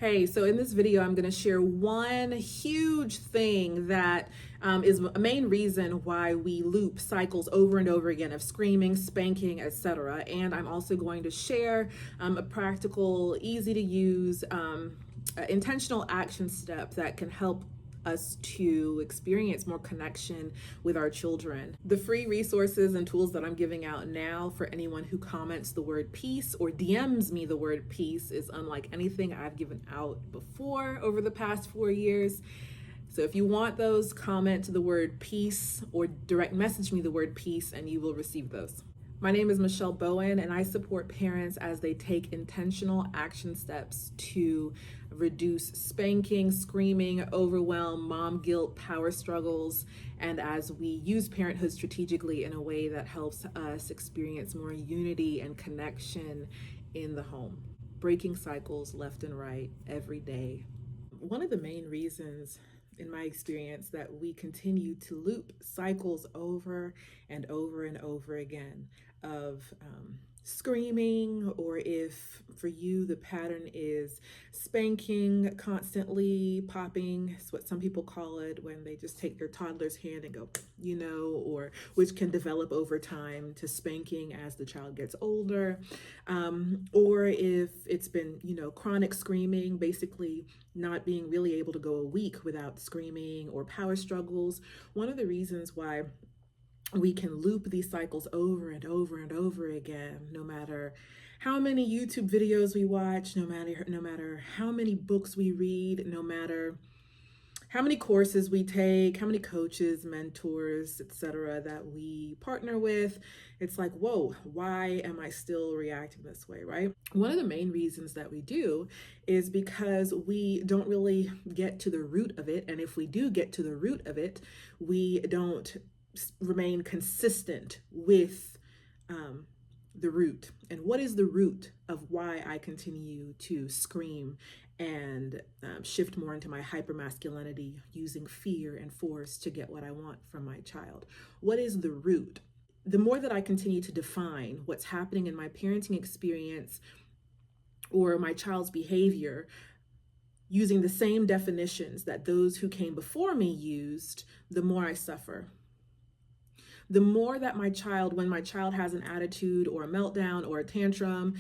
Hey, so in this video, I'm going to share one huge thing that is a main reason why we loop cycles over and over again of screaming, spanking, etc. And I'm also going to share a practical, easy to use, intentional action step that can help us to experience more connection with our children. The free resources and tools that I'm giving out now for anyone who comments the word peace or DMs me the word peace is unlike anything I've given out before over the past 4 years. So if you want those, comment the word peace or direct message me the word peace and you will receive those. My name is Michelle Bowen and I support parents as they take intentional action steps to reduce spanking, screaming, overwhelm, mom guilt, power struggles, and as we use parenthood strategically in a way that helps us experience more unity and connection in the home, breaking cycles left and right every day. One of the main reasons in my experience that we continue to loop cycles over and over and over again of screaming, or if for you the pattern is spanking constantly, popping, it's what some people call it, when they just take their toddler's hand and go, or which can develop over time to spanking as the child gets older, or if it's been, chronic screaming, basically not being really able to go a week without screaming, or power struggles. One of the reasons why we can loop these cycles over and over and over again, no matter how many YouTube videos we watch, no matter how many books we read, no matter how many courses we take, how many coaches, mentors, etc. that we partner with, it's like, whoa, why am I still reacting this way, right? One of the main reasons that we do is because we don't really get to the root of it. And if we do get to the root of it, we don't remain consistent with the root. And what is the root of why I continue to scream and shift more into my hypermasculinity, using fear and force to get what I want from my child? What is the root? The more that I continue to define what's happening in my parenting experience or my child's behavior using the same definitions that those who came before me used, the more I suffer. The more that when my child has an attitude or a meltdown or a tantrum,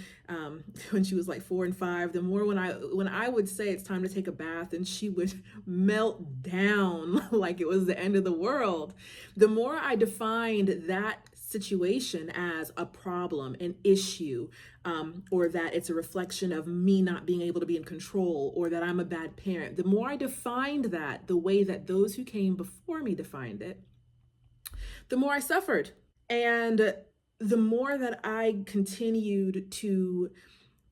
when she was like 4 and 5, the more when I would say it's time to take a bath and she would melt down like it was the end of the world, the more I defined that situation as a problem, an issue, or that it's a reflection of me not being able to be in control, or that I'm a bad parent. The more I defined that the way that those who came before me defined it, the more I suffered. And the more that I continued to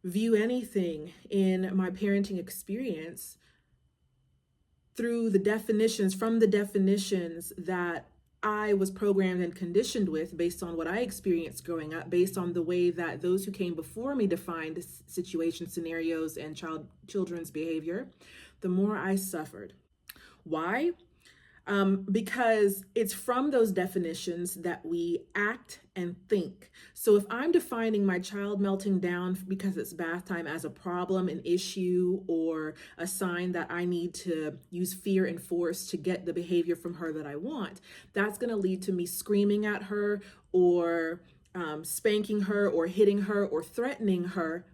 view anything in my parenting experience from the definitions that I was programmed and conditioned with based on what I experienced growing up, based on the way that those who came before me defined situations, scenarios, and children's behavior, the more I suffered. Why? Because it's from those definitions that we act and think. So if I'm defining my child melting down because it's bath time as a problem, an issue, or a sign that I need to use fear and force to get the behavior from her that I want, that's going to lead to me screaming at her, or spanking her, or hitting her, or threatening her.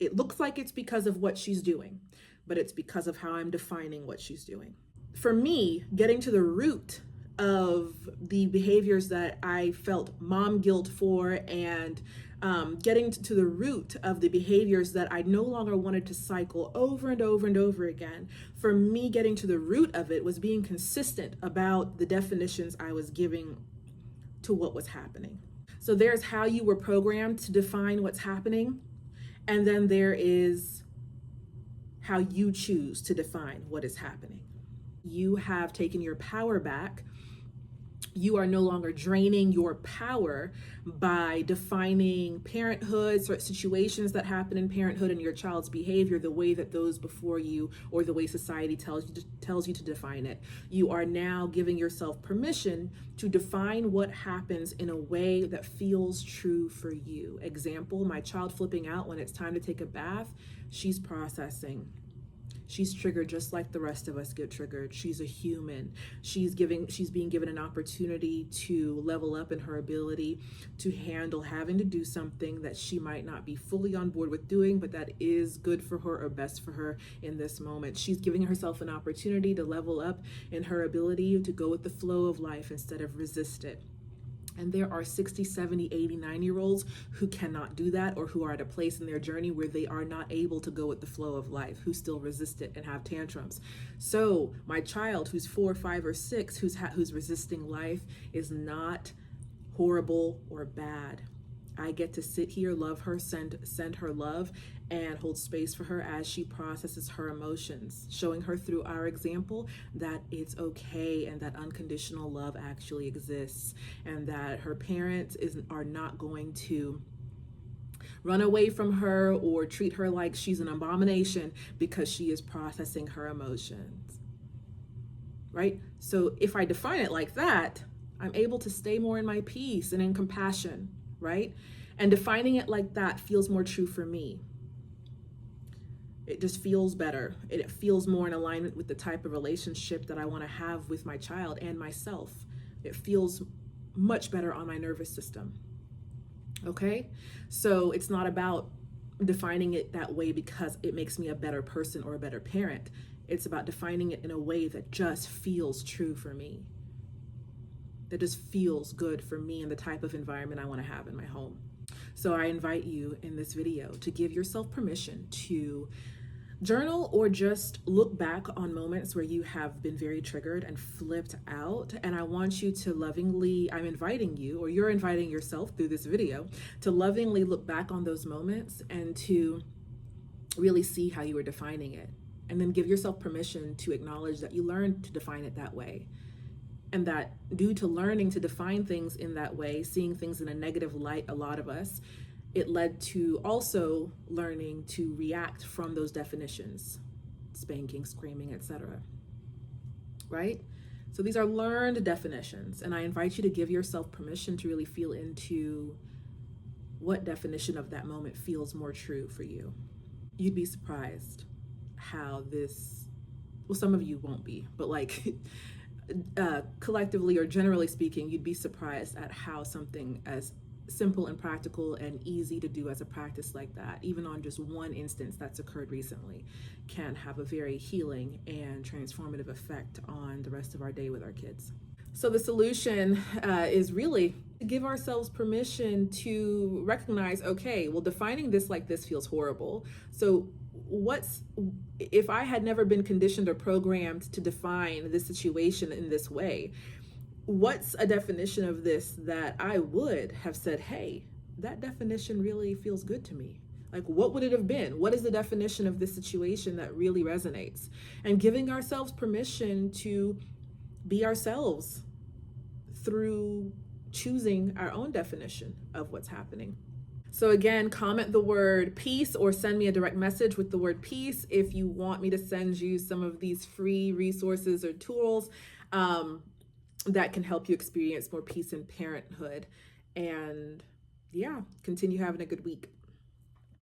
It looks like it's because of what she's doing, but it's because of how I'm defining what she's doing. For me, getting to the root of the behaviors that I felt mom guilt for, and getting to the root of the behaviors that I no longer wanted to cycle over and over and over again, for me, getting to the root of it was being consistent about the definitions I was giving to what was happening. So there's how you were programmed to define what's happening, and then there is how you choose to define what is happening. You have taken your power back. You are no longer draining your power by defining parenthood, situations that happen in parenthood and your child's behavior the way that those before you, or the way society tells you to define it. You are now giving yourself permission to define what happens in a way that feels true for you. Example, my child flipping out when it's time to take a bath, she's processing. She's triggered just like the rest of us get triggered. She's a human. She's being given an opportunity to level up in her ability to handle having to do something that she might not be fully on board with doing, but that is good for her or best for her in this moment. She's giving herself an opportunity to level up in her ability to go with the flow of life instead of resist it. And there are 60, 70, 80, 90-year-olds who cannot do that, or who are at a place in their journey where they are not able to go with the flow of life, who still resist it and have tantrums. So my child who's 4, 5, or 6, who's resisting life is not horrible or bad. I get to sit here, love her, send her love, and hold space for her as she processes her emotions, showing her through our example that it's okay and that unconditional love actually exists, and that her parents are not going to run away from her or treat her like she's an abomination because she is processing her emotions, right? So if I define it like that, I'm able to stay more in my peace and in compassion, right? And defining it like that feels more true for me. It just feels better. It feels more in alignment with the type of relationship that I want to have with my child and myself. It feels much better on my nervous system. Okay? So it's not about defining it that way because it makes me a better person or a better parent. It's about defining it in a way that just feels true for me. That just feels good for me and the type of environment I want to have in my home. So I invite you in this video to give yourself permission to journal or just look back on moments where you have been very triggered and flipped out. And I want you to lovingly, I'm inviting you, or you're inviting yourself through this video, to lovingly look back on those moments and to really see how you were defining it. And then give yourself permission to acknowledge that you learned to define it that way. And that due to learning to define things in that way, seeing things in a negative light, a lot of us, it led to also learning to react from those definitions, spanking, screaming, etc. Right? So these are learned definitions, and I invite you to give yourself permission to really feel into what definition of that moment feels more true for you. You'd be surprised how this, well, some of you won't be, but like collectively or generally speaking, you'd be surprised at how something as simple and practical and easy to do as a practice like that, even on just one instance that's occurred recently, can have a very healing and transformative effect on the rest of our day with our kids. So the solution is really to give ourselves permission to recognize, okay, well, defining this like this feels horrible. So if I had never been conditioned or programmed to define this situation in this way, what's a definition of this that I would have said, hey, that definition really feels good to me? Like, what would it have been? What is the definition of this situation that really resonates? And giving ourselves permission to be ourselves through choosing our own definition of what's happening. So again, comment the word peace or send me a direct message with the word peace if you want me to send you some of these free resources or tools that can help you experience more peace in parenthood. And yeah, continue having a good week.